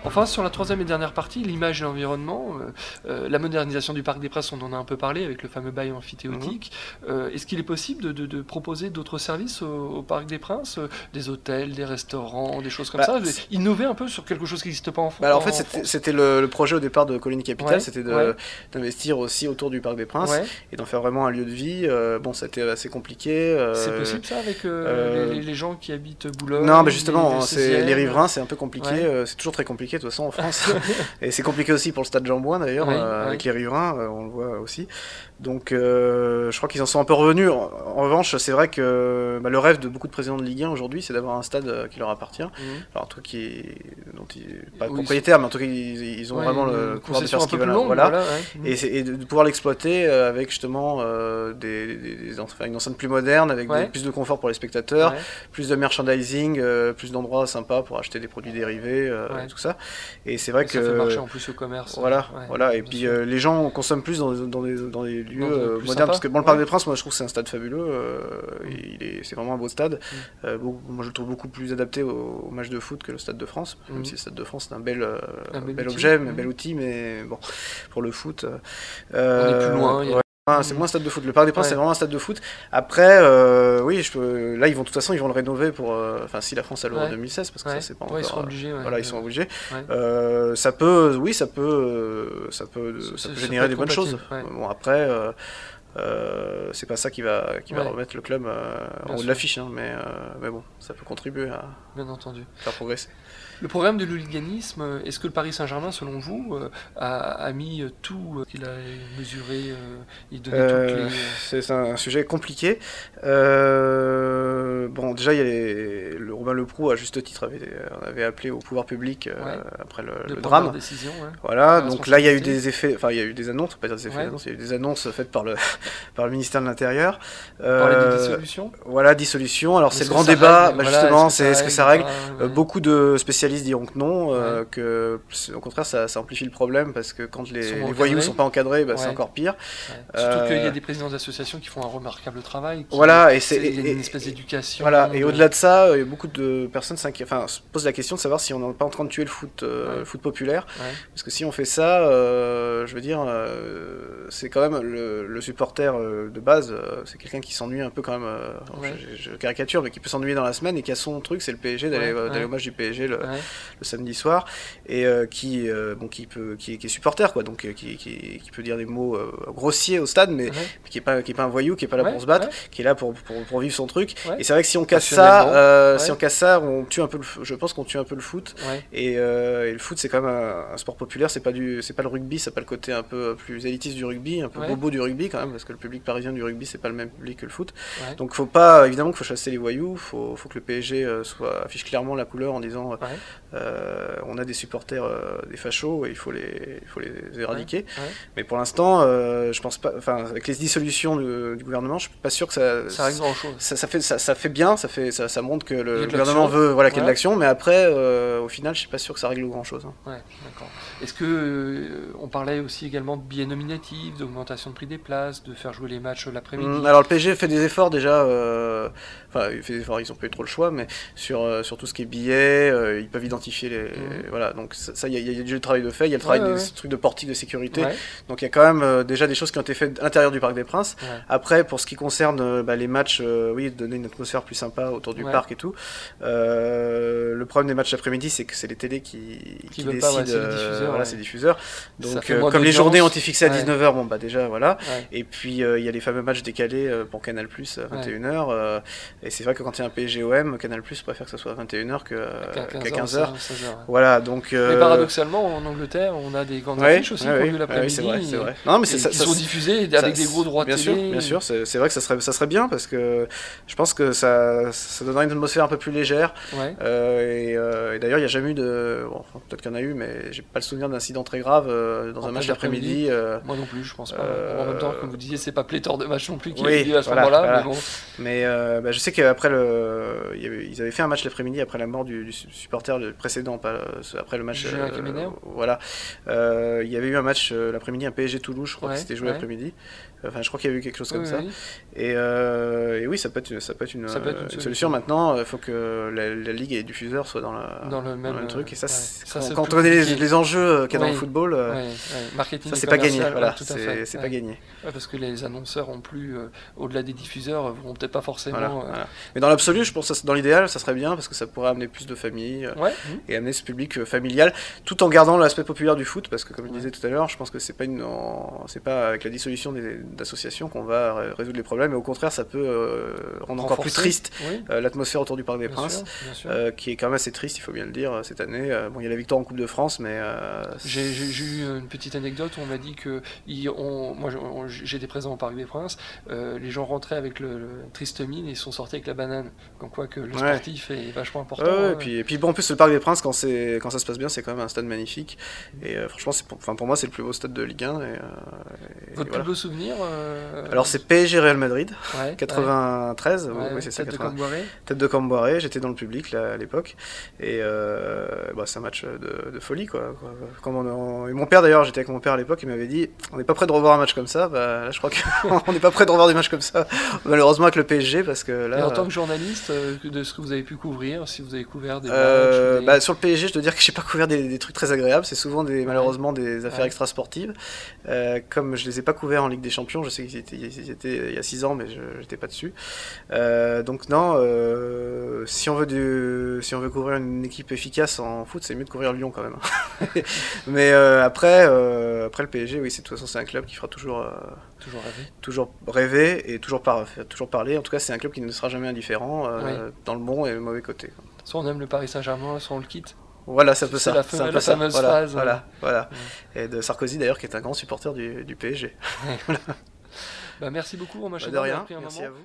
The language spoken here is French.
Enfin, sur la troisième et dernière partie, l'image et l'environnement, la modernisation du Parc des Princes, on en a un peu parlé avec le fameux bail amphithéotique. Est-ce qu'il est possible de proposer d'autres services au Parc des Princes, des hôtels, des restaurants, des choses comme ça, innover un peu sur quelque chose qui n'existe pas en France? Alors en fait, c'était le projet au départ de Colony Capital, c'était d'investir aussi autour du Parc des Princes et d'en faire vraiment un lieu de vie. Bon, ça a été assez compliqué. C'est possible ça avec les gens qui habitent Boulogne? Non, mais justement, les riverains, c'est un peu compliqué. C'est toujours très compliqué de toute façon en France. Et c'est compliqué aussi pour le stade Jean-Bouin d'ailleurs, avec les riverains, on le voit aussi. Donc je crois qu'ils en sont un peu revenus. En revanche, c'est vrai que le rêve de beaucoup de présidents de Ligue 1 aujourd'hui, c'est d'avoir un stade qui leur appartient. Alors un truc dont ils pas propriétaire, mais en tout cas ils ont vraiment le pouvoir de faire ce qu'ils veulent. Voilà. Et de pouvoir l'exploiter avec justement une enceinte plus moderne, avec plus de confort pour les spectateurs, plus de merchandising, plus d'endroits sympas pour acheter des produits dérivés, tout ça. Et c'est vrai que ça fait marcher en plus au commerce. Voilà. Et puis les gens consomment plus dans des lieux modernes, parce que le Parc des Princes, moi je trouve que c'est un stade fabuleux. C'est vraiment un beau stade. Moi je le trouve beaucoup plus adapté au match de foot que le Stade de France, même si le Stade de France c'est un bel objet, un bel outil, mais bon, pour le foot, on est plus loin. C'est moins un stade de foot. Le Parc des Princes, c'est vraiment un stade de foot. Après, là, de toute façon, ils vont le rénover pour. Si la France a l'Euro 2016, parce que ça, c'est pas encore. Ils seront obligés. Ils sont obligés. Ça peut générer des bonnes choses. Bon, après. C'est pas ça qui va remettre le club en haut de l'affiche, mais bon, ça peut contribuer à faire progresser. Le programme de l'hooliganisme, est-ce que le Paris Saint-Germain, selon vous, a mis tout qu'il a mesuré, il donnait toutes les... C'est un sujet compliqué. Bon, déjà, il y a Robin Leproux, à juste titre, avait appelé au pouvoir public après le drame. Décision, voilà, donc là, il y a eu des effets, il y a eu des annonces, pas dire des effets d'annonce, il y a eu des annonces faites par le ministère de l'Intérieur. Parler de dissolution. Voilà, dissolution. Alors, c'est le grand débat, justement, est-ce que ça règle beaucoup de spécialistes diront que non, que au contraire ça amplifie le problème, parce que quand les voyous ne sont pas encadrés, c'est encore pire. Surtout qu'il y a des présidents d'associations qui font un remarquable travail. Il y a une espèce d'éducation. Voilà, et au-delà de ça, beaucoup de personnes se posent la question de savoir si on n'est pas en train de tuer le foot populaire. Parce que si on fait ça, je veux dire, c'est quand même le supporter de base, c'est quelqu'un qui s'ennuie un peu quand même, je caricature, mais qui peut s'ennuyer dans la semaine et qui a son truc, c'est le PSG, d'aller au match du PSG le samedi soir, et qui est supporter, quoi, donc qui peut dire des mots grossiers au stade, mais qui est pas un voyou, qui est pas là pour se battre, qui est là pour vivre son truc. Et c'est vrai que si on casse ça, on tue un peu je pense qu'on tue un peu le foot. Et le foot, c'est quand même un sport populaire, c'est pas le rugby, c'est pas le côté un peu plus élitiste du rugby, un peu bobo du rugby quand même, parce que le public parisien du rugby, c'est pas le même public que le foot. Donc évidemment qu'il faut chasser les voyous, faut que le PSG affiche clairement la couleur en disant on a des supporters des fachos et il faut les éradiquer. Mais pour l'instant, je pense pas, avec les dissolutions du gouvernement, je suis pas sûr que ça règle grand chose. Ça fait bien, ça montre que le gouvernement veut qu'il y ait de l'action, mais après au final, je suis pas sûr que ça règle grand chose. D'accord. Est-ce que on parlait aussi également de billets nominatifs, d'augmentation de prix des places, de faire jouer les matchs l'après-midi? Alors le PSG fait des efforts déjà, il fait des efforts, ils ont pas eu trop le choix, mais sur tout ce qui est billets, ils peuvent identifier les voilà, donc ça il y a du travail de fait, il y a le travail des trucs de portique de sécurité, donc il y a quand même déjà des choses qui ont été faites à l'intérieur du Parc des Princes. Après, pour ce qui concerne les matchs, donner une atmosphère plus sympa autour du parc et tout, le problème des matchs l'après-midi, c'est que c'est les télés qui décident, c'est les diffuseurs, donc comme les journées ont été fixées à 19h, déjà voilà, et puis il y a les fameux matchs décalés pour Canal+, à 21h, et c'est vrai que quand il y a un PSG-OM, Canal+ préfère que ça soit à 21h qu'à 15h. Voilà, donc mais paradoxalement, en Angleterre, on a des grandes affiches aussi pour l'après-midi, c'est vrai. Non, mais qui sont diffusées avec des gros droits télé. Bien sûr, c'est vrai que ça serait bien, parce que je pense que ça donnerait une atmosphère un peu plus légère. Et d'ailleurs, il n'y a jamais eu peut-être qu'il y en a eu, mais j'ai pas le souvenir d'incident très grave dans un match l'après-midi. Moi non plus, je pense pas. En même temps, comme vous disiez, c'est pas pléthore de matchs non plus qui a eu lieu à ce moment-là. Mais je sais qu'après ils avaient fait un match l'après-midi après la mort du supporter précédent, après le match. Voilà. Il y avait eu un match l'après-midi, un PSG Toulouse, je crois que c'était joué l'après-midi. Je je crois qu'il y a eu quelque chose comme ça. Oui. Et oui, ça peut être une solution. Maintenant, il faut que la ligue et les diffuseurs soient dans le même truc. Et ça, quand on connaît les enjeux qu'il y a dans le football, marketing, ça c'est pas gagné. Voilà, c'est pas gagné. Parce que les annonceurs ont plus, au-delà des diffuseurs, vont peut-être pas forcément. Voilà. Mais dans l'absolu, je pense que dans l'idéal, ça serait bien parce que ça pourrait amener plus de familles et amener ce public familial, tout en gardant l'aspect populaire du foot, parce que comme je disais tout à l'heure, je pense que c'est pas avec la dissolution d'associations qu'on va résoudre les problèmes, mais au contraire, ça peut rendre encore plus triste l'atmosphère autour du Parc des Princes, qui est quand même assez triste, il faut bien le dire, cette année. Bon, il y a la victoire en Coupe de France, mais... J'ai eu une petite anecdote où on m'a dit que moi j'étais présent au Parc des Princes, les gens rentraient avec le triste mine et ils sont sortis avec la banane, comme quoi que le sportif est vachement important. Et puis bon, en plus le Parc des Princes, quand ça se passe bien, c'est quand même un stade magnifique, et franchement pour moi c'est le plus beau stade de Ligue 1. Votre plus beau souvenir Alors c'est PSG Real Madrid, 93, oui c'est ça, tête de Camboiré, j'étais dans le public là, à l'époque, et c'est un match de folie quoi. Et mon père d'ailleurs, j'étais avec mon père à l'époque, il m'avait dit on n'est pas prêt de revoir un match comme ça, là je crois qu'on n'est pas prêt de revoir des matchs comme ça, malheureusement avec le PSG, parce que là... Et en tant que journaliste, de ce que vous avez pu couvrir, si vous avez couvert des matchs... Sur le PSG, je dois dire que j'ai pas couvert des trucs très agréables, c'est souvent malheureusement des affaires extrasportives, comme je les ai pas couverts en Ligue des Champions, je sais qu'ils étaient il y a 6 ans, mais je n'étais pas dessus. Donc non, si on veut couvrir une équipe efficace en foot, c'est mieux de couvrir Lyon quand même. Mais après le PSG, oui, de toute façon c'est un club qui fera toujours rêver et toujours parler. En tout cas, c'est un club qui ne sera jamais indifférent dans le bon et le mauvais côté. Soit on aime le Paris Saint-Germain, soit on le quitte. Voilà, c'est un peu ça. La fameuse phrase. Voilà. Et de Sarkozy d'ailleurs, qui est un grand supporter du PSG. Merci beaucoup, Romain Chédid. De rien, merci à vous.